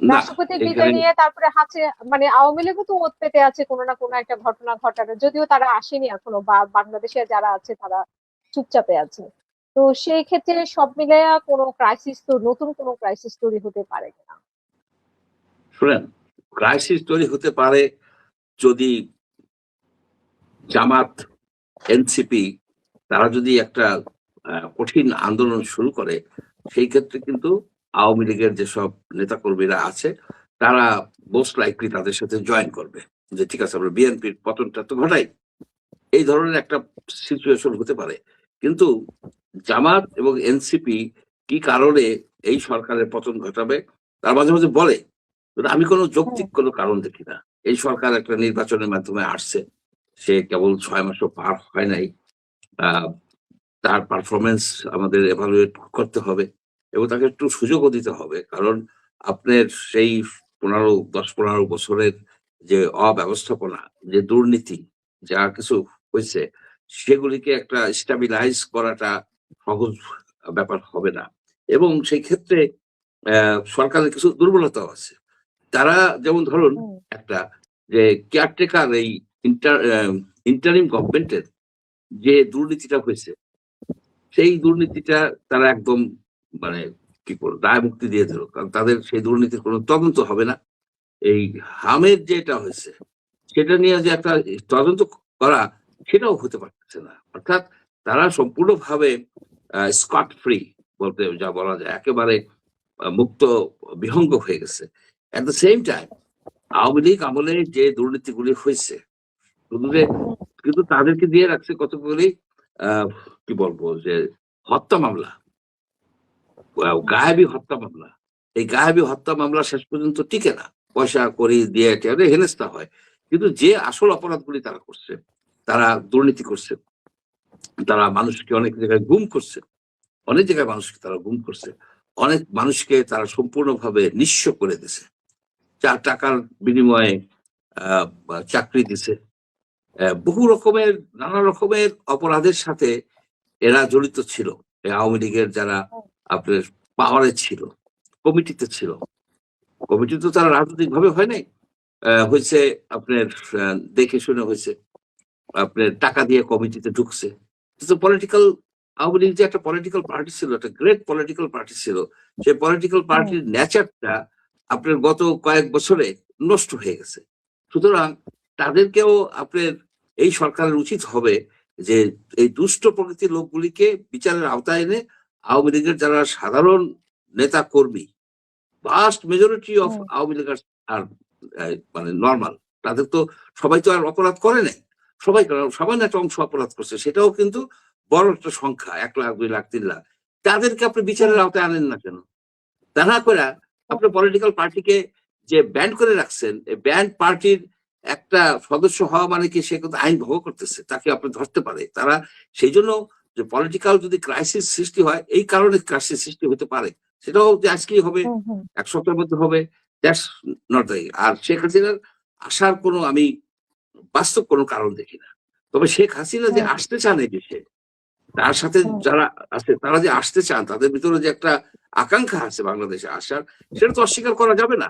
না, রাষ্ট্রপতি এখানে বিদায় নিয়ে তারপরে হাতে মানে আওয়ামী লীগও তো ওত পেতে আছে কোনো না কোনো একটা ঘটনা ঘটাবে, যদিও তারা আসেনি এখনো, বা বাংলাদেশে যারা আছে তারা চুপচাপে আছে। তো সেই ক্ষেত্রে সব মিলে কোনো ক্রাইসিস, তো নতুন কোনো ক্রাইসিস তৈরি হতে পারে কিনা? শুনেন, ক্রাইসিস তৈরি হতে পারে যদি জামাত, এনসিপি তারা যদি একটা কঠিন আন্দোলন শুরু করে, সেই ক্ষেত্রে কিন্তু আওয়ামী লীগের যেসব নেতাকর্মীরা আছে তারা মোস্ট লাইকলি তাদের সাথে জয়েন করবে, যে ঠিক আছে আমরা বিএনপির পতনটা তো ঘটাই। এই ধরনের একটা সিচুয়েশন হতে পারে। কিন্তু জামাত এবং এনসিপি কি কারণে এই সরকারের পতন ঘটাবে তার মাঝে মাঝে বলে, কিন্তু আমি কোনো হুম। যৌক্তিক কোনো কারণ দেখি না। এই সরকার একটা নির্বাচনের মাধ্যমে আসছে, সে কেবল 6 মাসও পার হয় নাই। আহ, তার পারফরমেন্স আমাদের এভালুয়েট করতে হবে এবং তাকে একটু সুযোগও দিতে হবে। কারণ আপনার সেই 10-15 বছরের যে অব্যবস্থাপনা, যে দুর্নীতি, যা কিছু হয়েছে, সেগুলিকে একটা স্টাবিলাইজ করাটা সহজ ব্যাপার হবে না। এবং সেই ক্ষেত্রে সরকারের কিছু দুর্বলতাও আছে। তারা যেমন ধরুন হুম। একটা যে কেয়ারটেকার এই ইন্টারিম গভর্নমেন্টের যে দুর্নীতিটা হয়েছে, সেই দুর্নীতিটা তারা একদম মানে কি করো দায় মুক্তি দিয়ে দিল, কারণ তাদের সেই দুর্নীতির কোনো তদন্ত হবে না। এই হামের যেটা হয়েছে সেটা নিয়ে যে একটা তদন্ত করা, সেটাও হতে পারতেছে না। অর্থাৎ তারা সম্পূর্ণভাবে স্কট ফ্রি বলতে যা বলা যায়, একেবারে মুক্ত বিহঙ্গ হয়ে গেছে। At the same time Awami League আমলে যে দুর্নীতিগুলি হয়েছে, শুধু যে কিন্তু তাদেরকে দিয়ে রাখছে কতগুলি আহ কি বলবো যে হত্যা মামলা, গায়েবী হত্যা মামলা। এই গায়েবী হত্যা মামলা শেষ পর্যন্ত টিকে না, পয়সা করি দিয়ে টেনে হেনস্থা হয়। কিন্তু যে আসল অপরাধগুলি তারা করছে, তারা দুর্নীতি করছে, তারা মানুষকে অনেক জায়গায় গুম করছে, অনেক জায়গায় মানুষকে তারা গুম করছে, অনেক মানুষকে তারা সম্পূর্ণভাবে নিঃস্ব করে দিছে, 4 টাকার বিনিময়ে চাকরি দিছে। বহু রকমের নানা রকমের অপরাধের সাথে এরা জড়িত ছিল। এই আওয়ামী লীগের যারা আপনার পাওয়ারে ছিল, কমিটিতে ছিল, কমিটি তো তারা রাজনৈতিক ভাবে হয় নাই, হয়েছে আপনার দেখে শুনে হয়েছে, আপনার টাকা দিয়ে কমিটিতে ঢুকছে। পলিটিক্যাল আওয়ামী লীগ যে একটা পলিটিক্যাল পার্টি ছিল, একটা গ্রেট পলিটিক্যাল পার্টি ছিল, সেই পলিটিক্যাল হুম। পার্টির নেচারটা আপনার গত কয়েক বছরে নষ্ট হয়ে গেছে। সুতরাং তাদেরকেও আপনার এই সরকারের উচিত হবে যে এই দুষ্ট প্রকৃতির লোকগুলিকে বিচারের আওতায় এনে আওয়ামী লীগের যারা সাধারণ নেতা কর্মী, ভাস্ট মেজরিটি অফ হুম। আওয়ামী লীগ আর মানে নর্মাল, তাদের তো সবাই তো আর অপরাধ করে নাই, সবাই সামান্য একটা অংশ অপরাধ করছে, সেটাও কিন্তু বড় একটা সংখ্যা, 1 লাখ 2 লাখ 3 লাখ। তাদেরকে আপনি হুম। বিচারের আওতায় আনেন না কেন? তা না করে আপনার পলিটিক্যাল পার্টিকে যে ব্যান্ড করে রাখছেন, এই ব্যান্ড পার্টির একটা সদস্য হওয়া মানে কি সে কিন্তু আইন ভঙ্গ করতেছে, তাকে আপনি ধরতে পারে তারা। সেই জন্য যে পলিটিক্যাল যদি ক্রাইসিস সৃষ্টি হয়, এই কারণে ক্রাইসিস সৃষ্টি হতে পারে, সেটাও যে আজকেই হবে, হুম। হুম। 1 সপ্তাহের মধ্যে হবে, দ্যাটস নট দ্য। আর শেখ হাসিনার আসার কোনো আমি বাস্তব কোনো কারণ দেখি না। তবে শেখ হাসিনা যে হুম। আসতে চান এই দেশে, তার সাথে হুম। যারা আছে তারা যে আসতে চান, তাদের ভিতরে যে একটা আকাঙ্ক্ষা আছে বাংলাদেশে আসার, সেটা তো অস্বীকার করা যাবে না।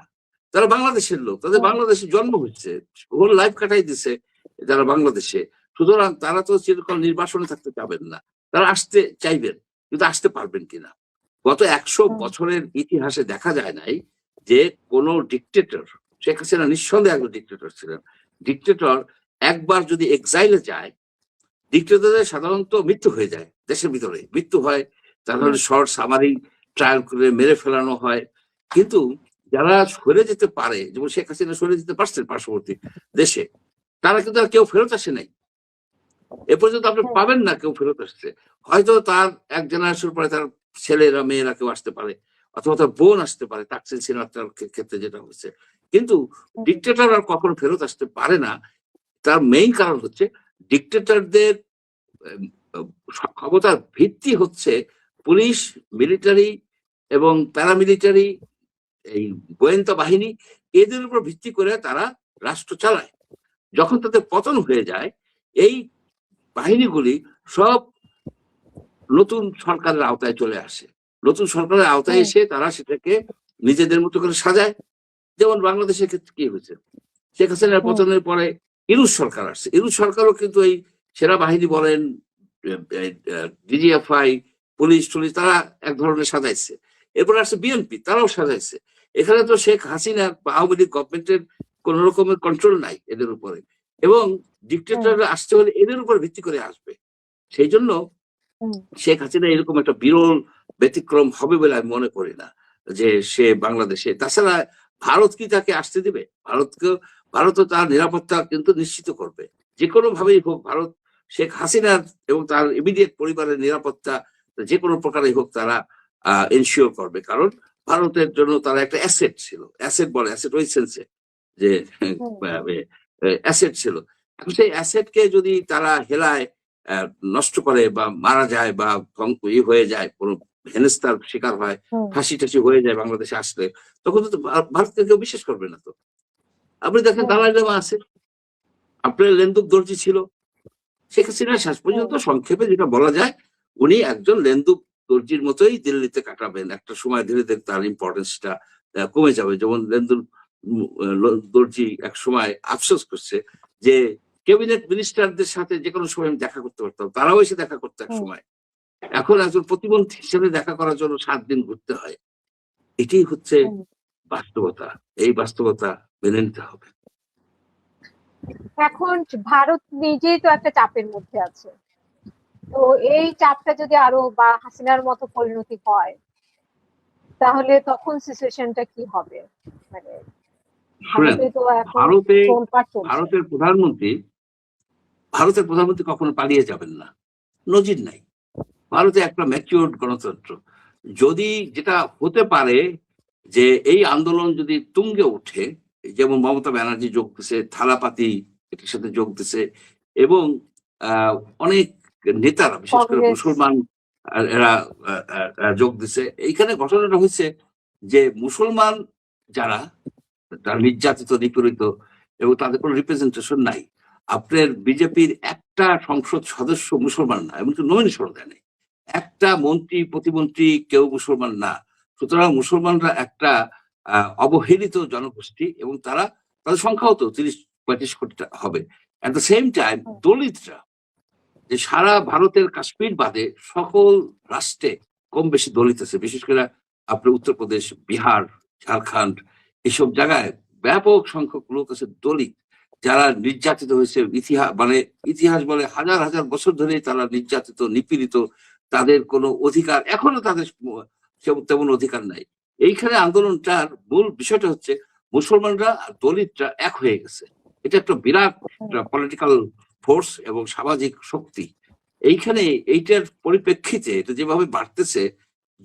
তারা বাংলাদেশের লোক, তাদের হুম। বাংলাদেশে জন্ম হচ্ছে, হোল লাইফ কাটাই দিছে যারা বাংলাদেশে। সুতরাং তারা তো চিরকাল নির্বাসনে থাকতে চাবেন না, তারা আসতে চাইবেন, কিন্তু আসতে পারবেন কিনা। গত 100 বছরের ইতিহাসে দেখা যায় নাই যে কোন ডিকটেটর, শেখ হাসিনা নিঃসন্দেহে একজন ডিকটেটর ছিলেন, ডিকটেটর একবার যদি এক্সাইলে যায়, ডিক্টেটরদের সাধারণত মৃত্যু হয়ে যায়, দেশের ভিতরে মৃত্যু হয়, তাদের হুম। শর্ট সামারি ট্রায়াল করে মেরে ফেলানো হয়। কিন্তু যারা সরে যেতে পারে, যেমন শেখ হাসিনা সরে যেতে পারছেন পার্শ্ববর্তী দেশে, তারা কিন্তু আর কেউ ফেরত আসে নাই। এ পর্যন্ত আপনি হুম। পাবেন না কেউ ফেরত আসছে। হয়তো তার এক জেনারেশন পরে তার ছেলেরা মেয়েরা কেউ আসতে পারে, অথবা তার বোন আসতে পারে, তাকসিন সিনহার ক্ষেত্রে যেটা হচ্ছে। কিন্তু হুম। ডিক্টেটর আর কখনো ফেরত আসতে পারে না। তার মেইন কারণ হচ্ছে ডিক্টেটরদের ক্ষমতার ভিত্তি হচ্ছে পুলিশ, মিলিটারি এবং প্যারামিলিটারি, এই গোয়েন্দা বাহিনী, এদের উপর ভিত্তি করে তারা রাষ্ট্র চালায়। যখন তাদের পতন হয়ে যায়, এই বাহিনীগুলি সব নতুন সরকারের আওতায় চলে আসে। নতুন সরকারের আওতায় হুম। এসে তারা সেটাকে নিজেদের মতো করে সাজায়, যেমন বাংলাদেশের ক্ষেত্রে কি হয়েছে, শেখ হাসিনার পতনের পরে ইউনূস সরকার আসছে। ইউনূস সরকারও কিন্তু এই সেনাবাহিনী বলেন, ডিজিএফআই, পুলিশ টুলিশ তারা এক ধরনের সাজাইছে। এরপর আসছে বিএনপি, তারাও সাজাইছে। এখানে তো শেখ হাসিনা বা আওয়ামী লীগ গভর্নমেন্টের কোন রকমের কন্ট্রোল নাই এদের উপরে, এবং ডিক্টেটররা আসতে হলে এদের উপর ভিত্তি করে আসবে। সেই জন্য শেখ হাসিনা এরকম একটা বিরল ব্যতিক্রম হবে বলে আমি মনে করি না যে সে বাংলাদেশে। তাছাড়া ভারত কি তাকে আসতে দিবে? ভারতও তার নিরাপত্তা কিন্তু নিশ্চিত করবে যে কোনো ভাবেই হোক। ভারত শেখ হাসিনার এবং তার ইমিডিয়েট পরিবারের নিরাপত্তা যে কোনো প্রকারে হোক তারা এনশিওর করবে, কারণ ভারতের জন্য তারা একটা অ্যাসেট ছিল। অ্যাসেট বলে, অ্যাসেট ওই সেন্সে যে অ্যাসেট ছিল। সেই অ্যাসেটকে যদি তারা হেলায় নষ্ট করে বা মারা যায় বা হয়ে যায়, কোনো হেনস্থার শিকার হয়, ফাঁসি টাসি হয়ে যায় বাংলাদেশে আসলে, তখন তো ভারতকে কেউ বিশ্বাস করবে না। তো আপনি দেখেন দালাই লামা আছে, আপনার লেন্দুক দর্জি ছিল। শেখ হাসিনা শেষ পর্যন্ত সংক্ষেপে যেটা বলা যায়, উনি একজন লেন্দুক দর্জির মতোই দিল্লিতে কাটাবেন। একটা সময় ধীরে ধীরে তার ইম্পর্টেন্সটা কমে যাবে। যেমন লেন্দুক দর্জি এক সময় আফসোস করছে যে ক্যাবিনেট মিনিস্টারদের সাথে যে কোনো সময় আমি দেখা করতে পারতাম, তারাও এসে দেখা করতো এক সময়। এখন একজন প্রতিমন্ত্রী হিসেবে দেখা করার জন্য 7 দিন ঘুরতে হয়। এটাই হচ্ছে বাস্তবতা। এই বাস্তবতা মেনে নিতে হবে। এখন ভারত নিজেই তো একটা চাপের মধ্যে আছে। তো এই চাপটা যদি আরো বা হাসিনার মতো পরিণতি হয়, তাহলে তখন সিচুয়েশনটা কি হবে? মানে ভারতে তো এখন তোলপাড় চলছে। ভারতের প্রধানমন্ত্রী কখনো পালিয়ে যাবেন না, নজির নাই। ভারতে একটা ম্যাচিউরড গণতন্ত্র। যদি যেটা হতে পারে যে এই আন্দোলন যদি তুঙ্গে ওঠে, যেমন মমতা ব্যানার্জি যোগ দিছে, থালাপাতি এটার সাথে যোগ দিছে, এবং অনেক নেতারা বিশেষ করে মুসলমান এরা যোগ দিছে। এইখানে ঘটনাটা হয়েছে যে মুসলমান যারা নির্যাতিত, নিপীড়িত, এবং তাদের কোনো রিপ্রেজেন্টেশন নাই। আপনার বিজেপির একটা সংসদ সদস্য মুসলমান না, এমনকি নমিনেশন দেয় নাই। একটা মন্ত্রী প্রতিমন্ত্রী কেউ মুসলমান না। সুতরাং মুসলমানরা একটা অবহেলিত জনগোষ্ঠী, এবং তাদের সংখ্যাও তো 30-35 কোটি হবে। অ্যাট দ্য সেম টাইম দলিতরা, যে সারা ভারতের কাশ্মীর বাদে সকল রাষ্ট্রে কম বেশি দলিত আছে, বিশেষ করে আপনার উত্তরপ্রদেশ, বিহার, ঝাড়খণ্ড, এসব জায়গায় ব্যাপক সংখ্যক লোক আছে দলিত, যারা নির্যাতিত হয়েছে। ইতিহাস বলে হাজার হাজার বছর ধরে তারা নির্যাতিত, নিপীড়িত। তাদের কোনো অধিকার এখনো তাদের তেমন অধিকার নাই। এইখানে আন্দোলনটার মূল বিষয়টা হচ্ছে মুসলমানরা আর দলিতরা এক হয়ে গেছে। এটা একটা বিরাট পলিটিক্যাল ফোর্স এবং সামাজিক শক্তি। এইখানে এইটার পরিপ্রেক্ষিতে এটা যেভাবে বাড়তেছে,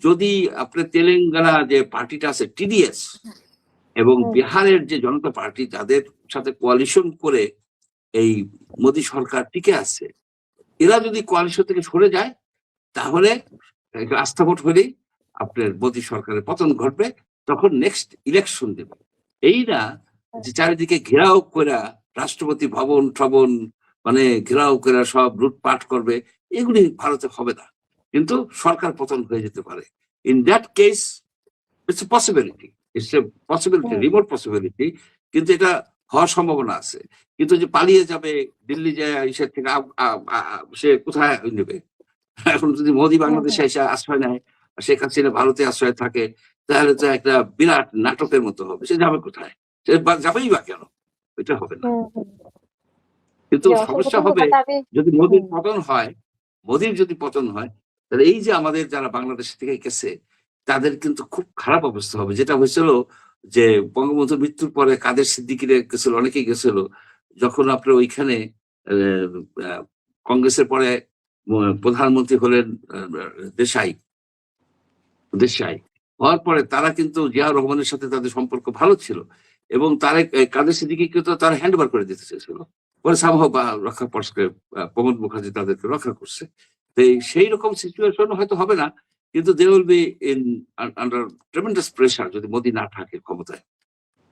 যদি আপনার তেলেঙ্গানা যে পার্টিটা আছে টিডিএস এবং বিহারের যে জনতা পার্টি, যাদের সাথে কোয়ালিশন করে এই মোদী সরকার টিকে আছে, এরা যদি কোয়ালিশন থেকে সরে যায়, তাহলে আস্থা ভোট হলেই আপনার মোদী সরকারের পতন ঘটবে। তখন নেক্সট ইলেকশন দেবে। এই না যে চারিদিকে ঘেরাও করে রাষ্ট্রপতি ভবন টবন মানে ঘেরাও করে সব লুটপাট করবে, এগুলি ভারতে হবে না। কিন্তু সরকার পতন হয়ে যেতে পারে। In that case it's a possibility, remote possibility, কিন্তু এটা হওয়ার সম্ভাবনা আছে। কিন্তু যে পালিয়ে যাবে দিল্লি যায় ইসের থেকে, সে কোথায় নেবে? এখন যদি মোদী বাংলাদেশে এসে আশ্রয় নেয়, শেখ হাসিনা ভারতে আশ্রয় থাকে, তাহলে তো একটা বিরাট নাটকের মতো হবে। সে যাবে কোথায়? সে যাবেই বা কেন? এটা হবে না। কিন্তু সমস্যা হবে যদি মোদীর পতন হয়। মোদীর যদি পতন হয়, তাহলে এই যে আমাদের যারা বাংলাদেশ থেকে গেছে, তাদের কিন্তু খুব খারাপ অবস্থা হবে। যেটা হয়েছিল যে বঙ্গবন্ধুর মৃত্যুর পরে কাদের সিদ্দিকীরা গেছিল, অনেকেই গেছিল। যখন আপনার ওইখানে কংগ্রেসের পরে প্রধানমন্ত্রী হলেন দেশাই হওয়ার পরে, তারা কিন্তু জিয়াউর রহমানের সাথে তাদের সম্পর্ক ভালো ছিল, এবং কাদের সিদ্দিকীকে তো তারা হ্যান্ড ওভার করে দিতে চেয়েছিল। পরে সামহ বা রক্ষা পরস্কে প্রমোদ মুখার্জি তাদেরকে রক্ষা করছে। তো সেই রকম সিচুয়েশন হয়তো হবে না, কিন্তু they will be in under tremendous pressure যদি মোদী না থাকে ক্ষমতায়।